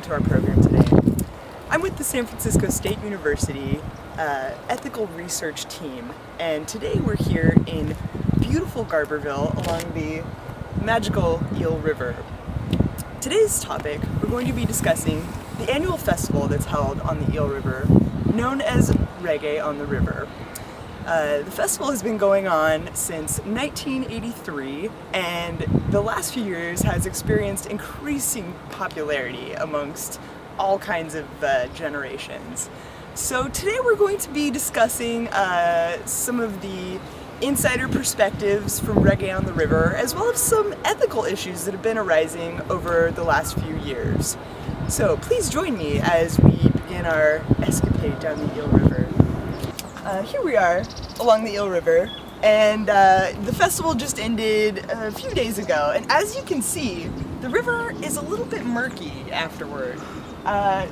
to our program today. I'm with the San Francisco State University Ethical Research Team, and today we're here in beautiful Garberville along the magical Eel River. Today's topic, we're going to be discussing the annual festival that's held on the Eel River, known as Reggae on the River. The festival has been going on since 1983, and the last few years has experienced increasing popularity amongst all kinds of generations. So today we're going to be discussing some of the insider perspectives from Reggae on the River, as well as some ethical issues that have been arising over the last few years. So please join me as we begin our escapade down the Eel River. Here we are along the Eel River, and the festival just ended a few days ago, and as you can see, the river is a little bit murky afterward.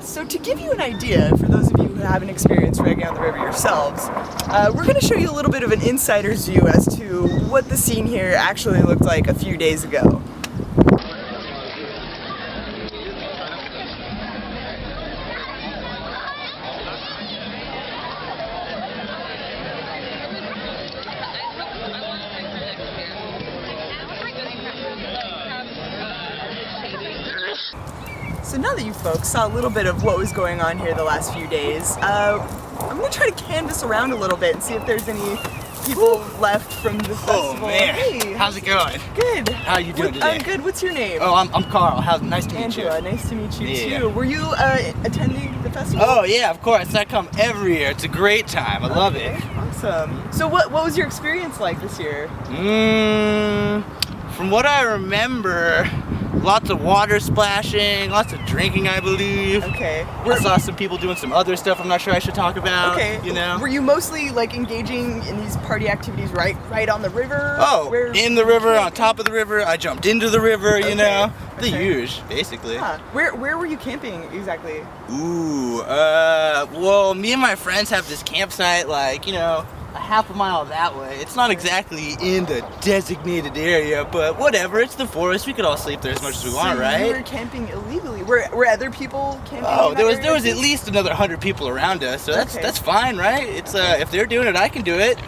So to give you an idea, for those of you who haven't experienced Reggae on the River yourselves, we're going to show you a little bit of an insider's view as to what the scene here actually looked like a few days ago. So now that you folks saw a little bit of what was going on here the last few days, I'm going to try to canvass around a little bit and see if there's any people left from the festival. Oh man, hey, how's it going? Good. How are you doing today? I'm good. What's your name? Oh, I'm Carl. Nice to meet you. Angela, nice to meet you Yeah. too. Were you attending the festival? Oh yeah, of course. I come every year. It's a great time. I love it. Awesome. So what was your experience like this year? From what I remember, lots of water splashing, lots of drinking, I believe. Okay. I saw some people doing some other stuff I'm not sure I should talk about. Okay. You know? Were you mostly like engaging in these party activities right on the river? Oh, in the river, on top of the river. I jumped into the river, you know? The huge, basically. Huh. Where were you camping exactly? Ooh, well, me and my friends have this campsite, like, you know, a half a mile that way. It's not exactly in the designated area, but whatever, it's the forest. We could all sleep there as much as we want, right? You were camping illegally. Were other people camping? Oh, in there that was area? at least another 100 people around us, so Okay. that's fine, right? It's if they're doing it, I can do it.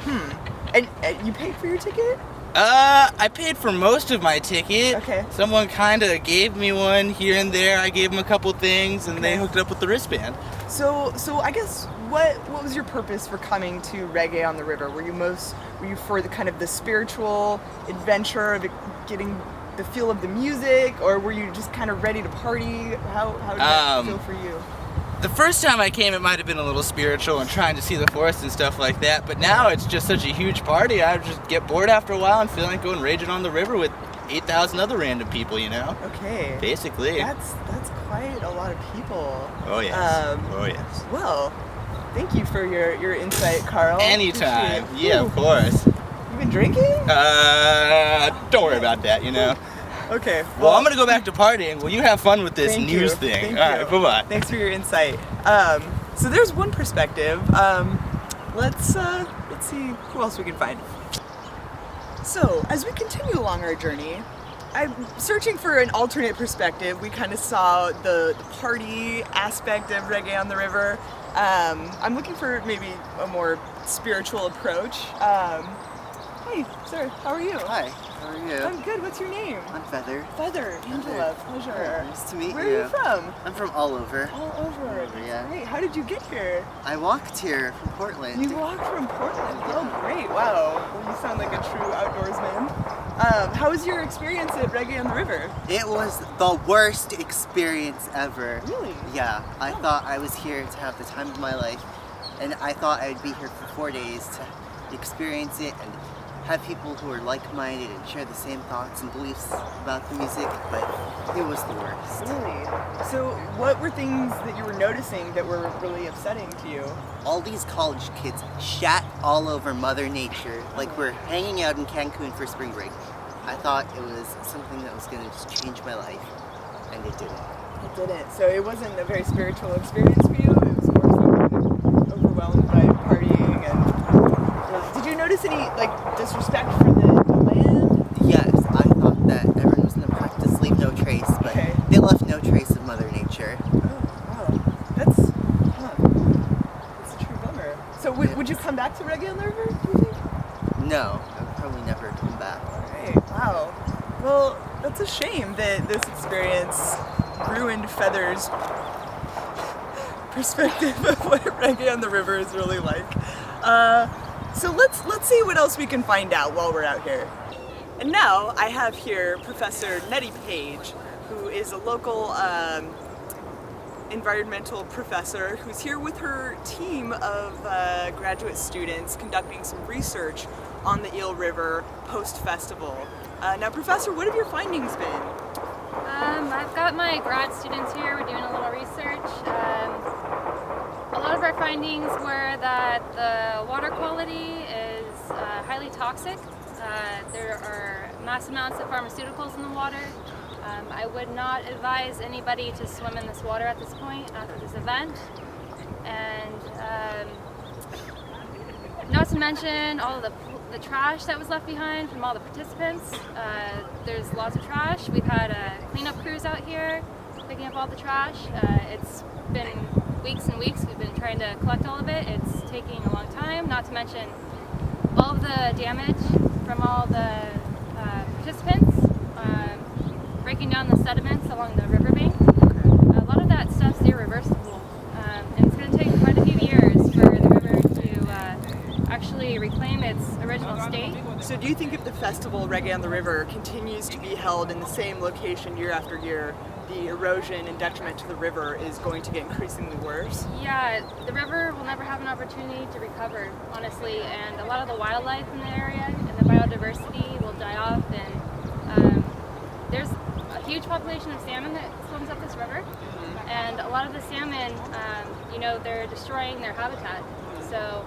And you paid for your ticket? I paid for most of my ticket. Okay. Someone kind of gave me one here and there. I gave them a couple things, and they hooked it up with the wristband. So I guess what was your purpose for coming to Reggae on the River? Were you for the kind of the spiritual adventure of getting the feel of the music, or were you just kind of ready to party? How did that feel for you? The first time I came, it might have been a little spiritual and trying to see the forest and stuff like that, but now it's just such a huge party, I just get bored after a while and feel like going raging on the river with 8,000 other random people, you know? Okay. Basically. That's quite a lot of people. Oh yes. Oh yes. Well, thank you for your insight, Carl. Anytime. Appreciate it. Yeah, Ooh. of course. You been drinking? Don't worry about that, you know? Okay. Well, I'm gonna go back to partying. Will you have fun with this Thank news you. thing? Thank All right, you. bye-bye. Thanks for your insight. So there's one perspective. Let's see who else we can find. So as we continue along our journey, I'm searching for an alternate perspective. We kind of saw the party aspect of Reggae on the River. I'm looking for maybe a more spiritual approach. Hey, sir, how are you? Hi, how are you? I'm good. What's your name? I'm Feather. Feather. Angela. Pleasure. Nice to meet Where you. are you from? I'm from all over. All over. Yeah. Great. How did you get here? I walked here from Portland. You walked from Portland. Oh, great. Wow. Well, you sound like a true outdoorsman. How was your experience at Reggae on the River? It was the worst experience ever. Really? Yeah. I thought I was here to have the time of my life, and I thought I'd be here for 4 days to experience it and have people who are like-minded and share the same thoughts and beliefs about the music, but it was the worst. Really? So what were things that you were noticing that were really upsetting to you? All these college kids shat all over Mother Nature like we're hanging out in Cancun for spring break. I thought it was something that was going to just change my life, and it didn't. It didn't. So it wasn't a very spiritual experience for you? It was more so kind of overwhelmed by partying and... Did you notice any, like, disrespect for the land? Yes, I thought that everyone was going to practice leave no trace, but they left no trace of Mother Nature. nature. Oh, wow. That's a true bummer. So would you come back to Reggae on the River, do you think? No, I'll probably never come back. Right. Wow. Well, that's a shame that this experience ruined Feather's perspective of what Reggae on the River is really like. So let's see what else we can find out while we're out here. And now I have here Professor Nettie Page, who is a local environmental professor who's here with her team of graduate students conducting some research on the Eel River post-festival. Now, Professor, what have your findings been? I've got my grad students here. We're doing a little research. A lot of our findings were that the water quality is highly toxic. There are mass amounts of pharmaceuticals in the water. I would not advise anybody to swim in this water at this point after this event. And not to mention all of the trash that was left behind from all the participants. There's lots of trash. We've had cleanup crews out here picking up all the trash. It's been weeks and weeks. We've been trying to collect all of it. It's taking a long time, not to mention all of the damage from all the participants breaking down the sediments along the riverbank. A lot of that stuff's irreversible, and it's going to take quite a few years for the river to actually reclaim its original state. So do you think if the festival Reggae on the River continues to be held in the same location year after year, the erosion and detriment to the river is going to get increasingly worse? Yeah, the river will never have an opportunity to recover, honestly, and a lot of the wildlife in the area and the biodiversity will die off, and there's a huge population of salmon that swims up this river, and a lot of the salmon, they're destroying their habitat, so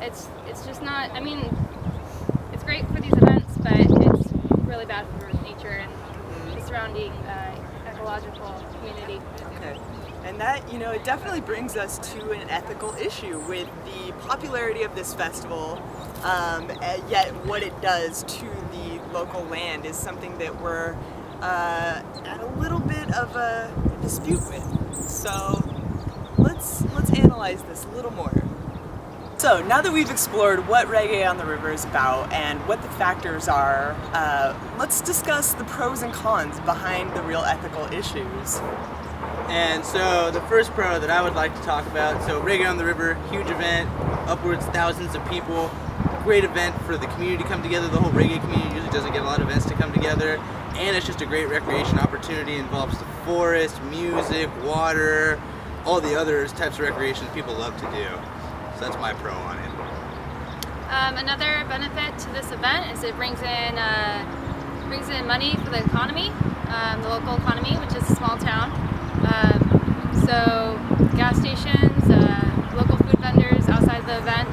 it's just not, I mean, it's great for these events, but it's really bad for nature and the surrounding ecological community. Okay. And that, it definitely brings us to an ethical issue with the popularity of this festival, yet what it does to the local land is something that we're at a little bit of a dispute with. So let's analyze this a little more. So now that we've explored what Reggae on the River is about and what the factors are, let's discuss the pros and cons behind the real ethical issues. And so the first pro that I would like to talk about, so Reggae on the River, huge event, upwards thousands of people, great event for the community to come together. The whole reggae community usually doesn't get a lot of events to come together, and it's just a great recreation opportunity. It involves the forest, music, water, all the other types of recreation people love to do. So that's my pro on it. Another benefit to this event is it brings in money for the economy, the local economy, which is a small town. So gas stations, local food vendors outside the event.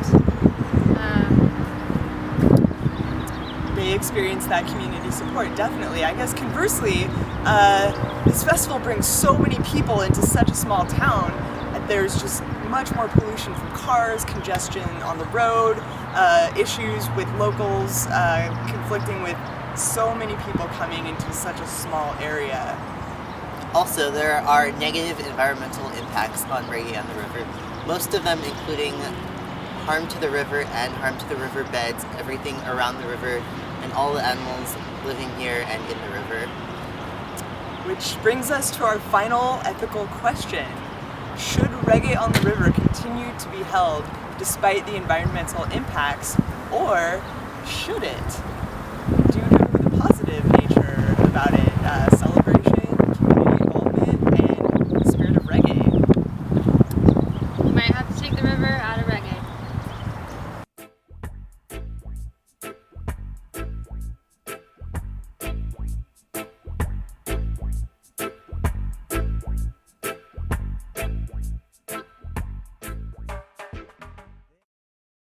They experience that community support, definitely. I guess conversely, this festival brings so many people into such a small town that there's just much more pollution from cars, congestion on the road, issues with locals conflicting with so many people coming into such a small area. Also, there are negative environmental impacts on Reggae on the River, most of them including harm to the river and harm to the river beds, everything around the river, and all the animals living here and in the river. Which brings us to our final ethical question. Should Reggae on the River continue to be held despite the environmental impacts, or should it?